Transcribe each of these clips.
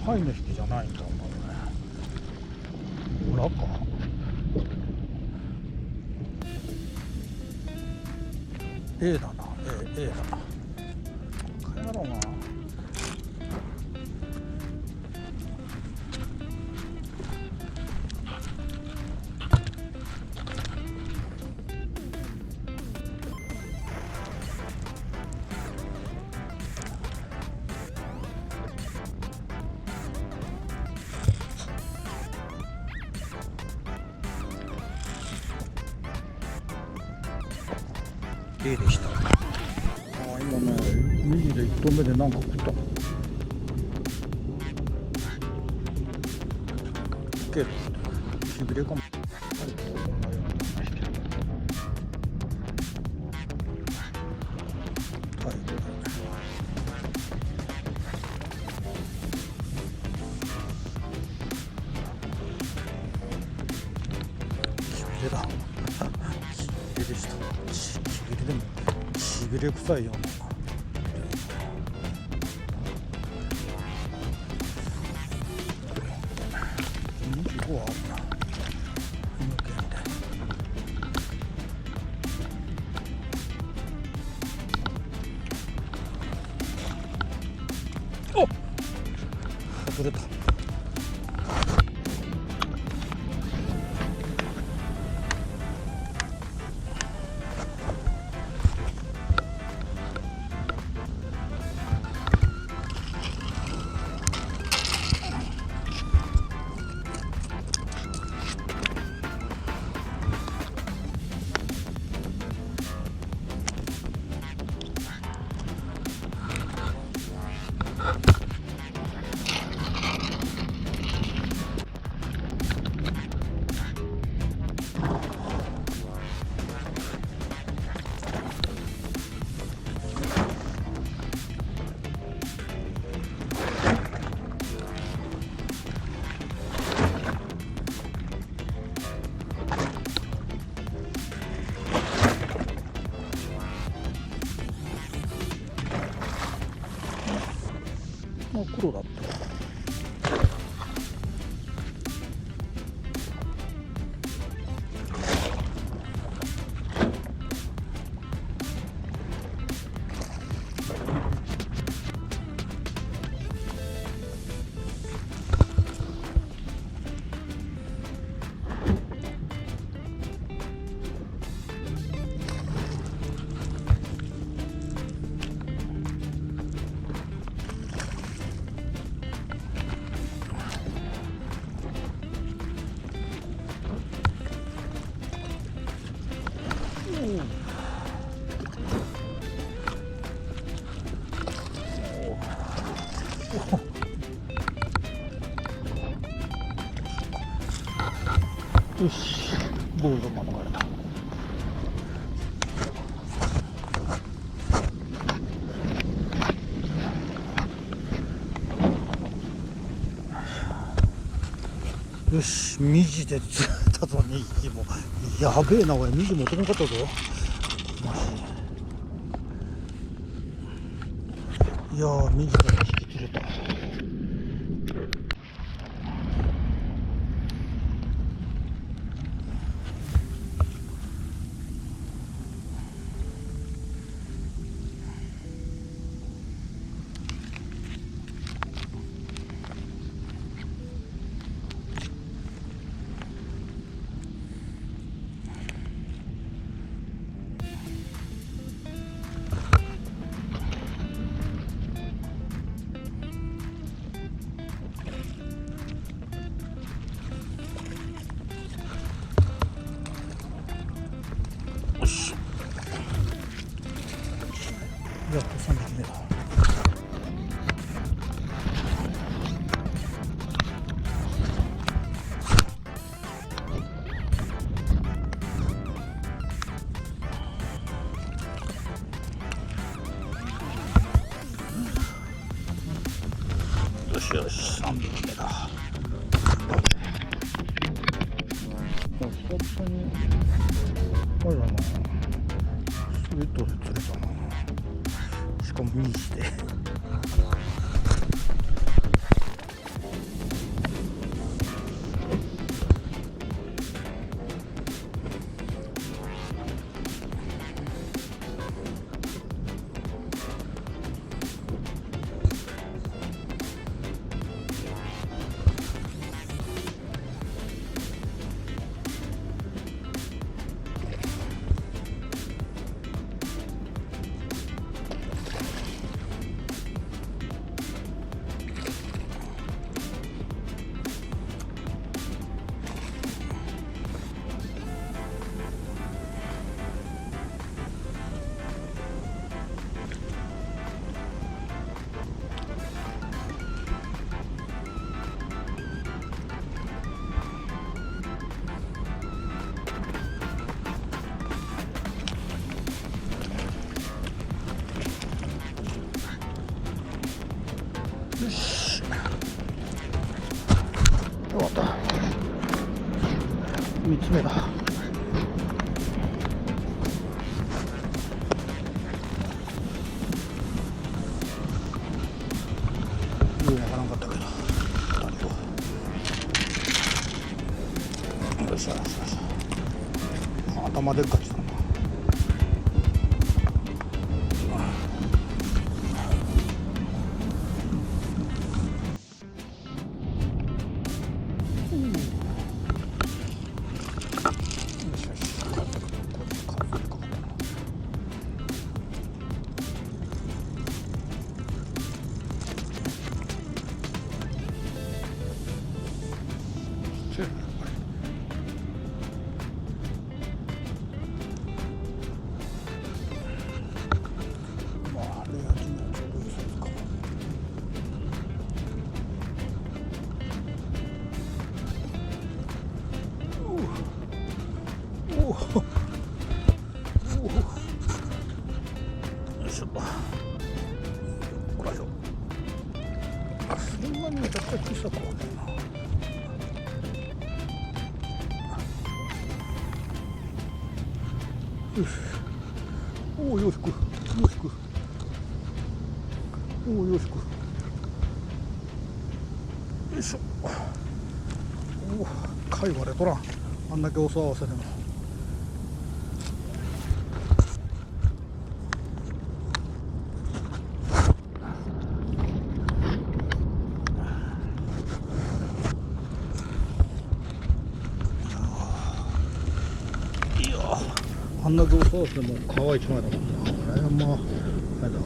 ハイの引きじゃないんだもんね。裏か。A だな。A だな。帰ろうな。A でした。今ね、右で1投目でなんか食った。けど、しびれかも。しびれだ。しびれでした。しびれでも。しびれ臭いような25はあるな。おっ外れた。もう黒だった。よし、ボールが免れた。よし、右で釣れたぞ、2匹も。やべえな、おい、右持ってこなかったぞ。いやー、右で2匹釣れた。よし、やっと3匹目だ。よしよし、3匹目だ。久々にあれだな、ストレートで釣れたな。しかも右して3つ目だ。上に上がらんかったけど、よいしょよいしょよいしょ。頭でっかちだな。そんなにめちゃくちゃ小さくはないな。よし。おお、よしく。よしく。おお、よしく。よいしょ。おお、貝割れとらん。あんだけお騒がせでも。あんなけお騒がせでも川一枚だもんな。これはまあ、あれだ。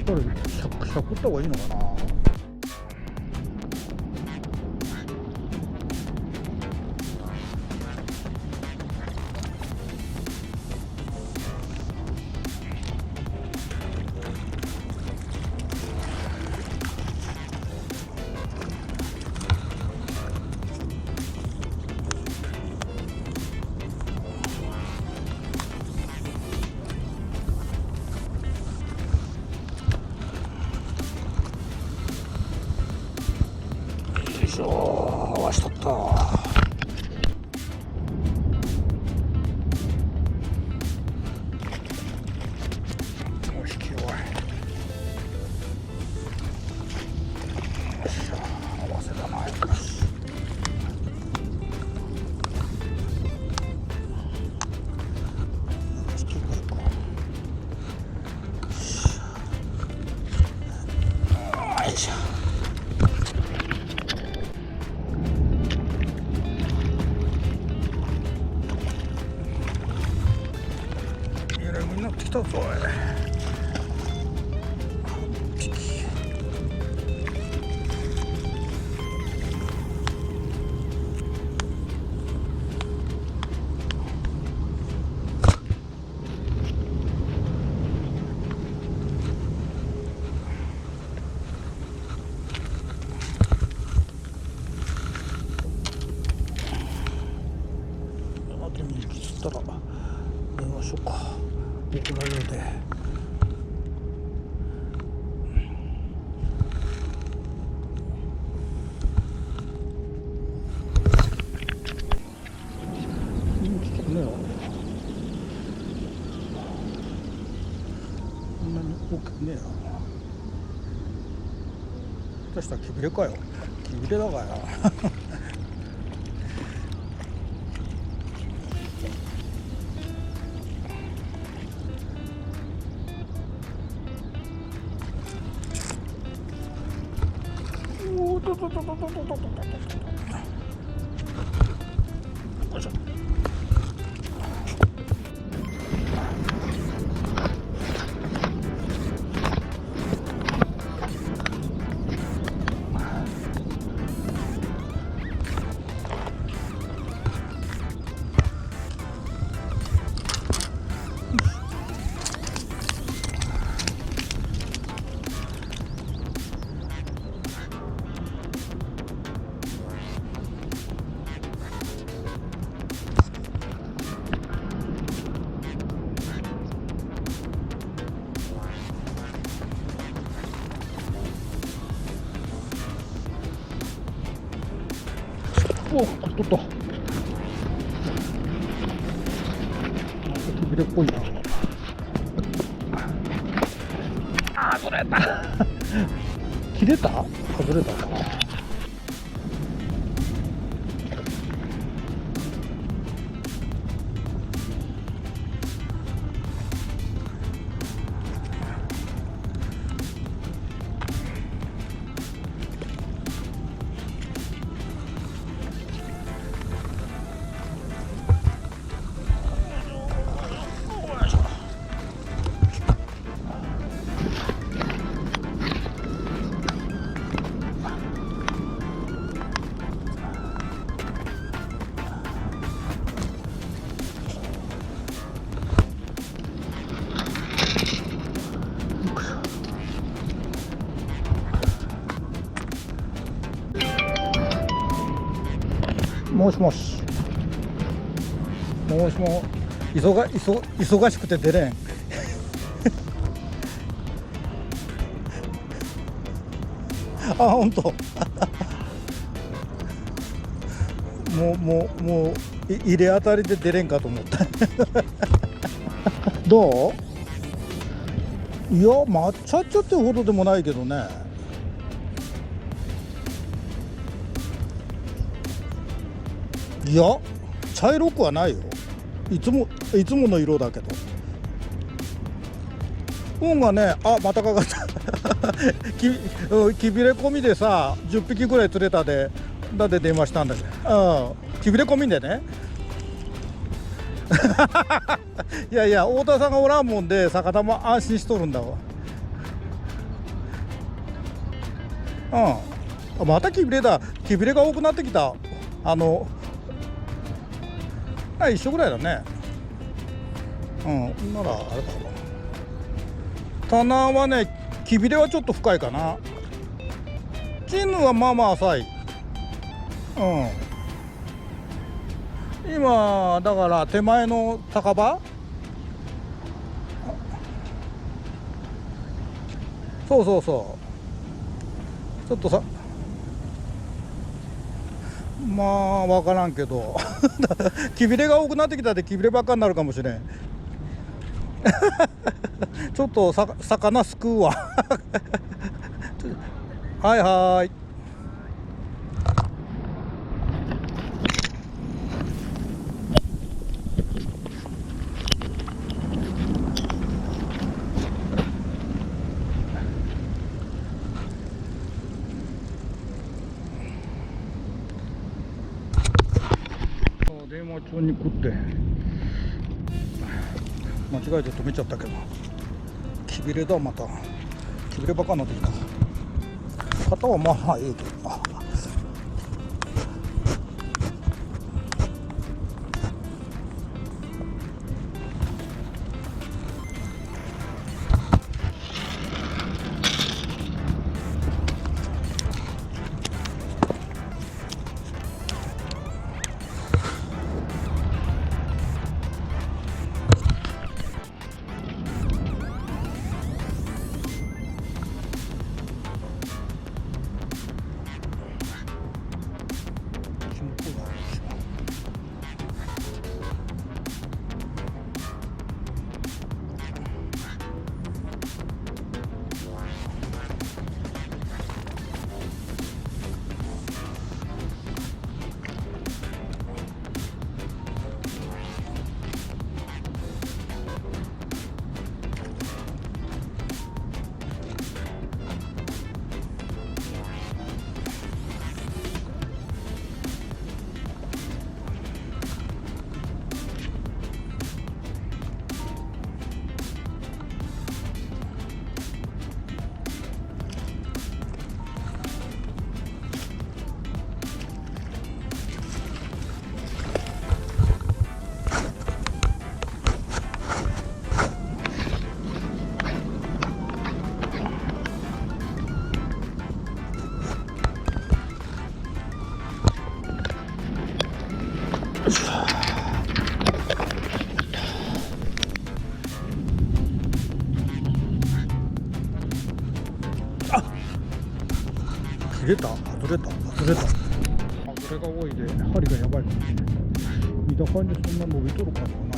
これしゃくった方がいいのかな。合わしとった。引き弱い。よっしゃ、合わせたな。よいしょ。 그러려대. 좋네요.こんなに大きくねえな。下手したらキビレかよ。キビレだからおおととととととととととと。よいしょ。お、取った。キビレっぽいな。ああ、取れた。切れた？外れたかな。もしもし。もしも忙しくて出れん。あ、本当。もう入れ当たりで出れんかと思った。どう？いや、抹茶茶ってほどでもないけどね。いや、茶色くはないよ。いつもの色だけど。運がね、あ、またかかった。キビレ込みでさ、10匹ぐらい釣れたで、だって電話したんだけど。キビレ込みでね。いやいや、太田さんがおらんもんで、魚も安心しとるんだわ。またキビレだ。キビレが多くなってきた。一緒ぐらいだね。ならあれだわ。棚はね、キビレはちょっと深いかな。チヌはまあまあ浅い。今だから手前の酒場、そうそうそう、ちょっとさ、まあ分からんけどキビレが多くなってきたでキビレばっかになるかもしれん。ちょっと魚すくうわ。はいはい。電話帳に食って間違えて止めちゃったけど、キビレだ。またキビレばっかになってきた。型はまあいいけどな。切れた、外れた、外れた。外れが多いで針がやばいかもしれない。見た感じそんな伸びとるかな。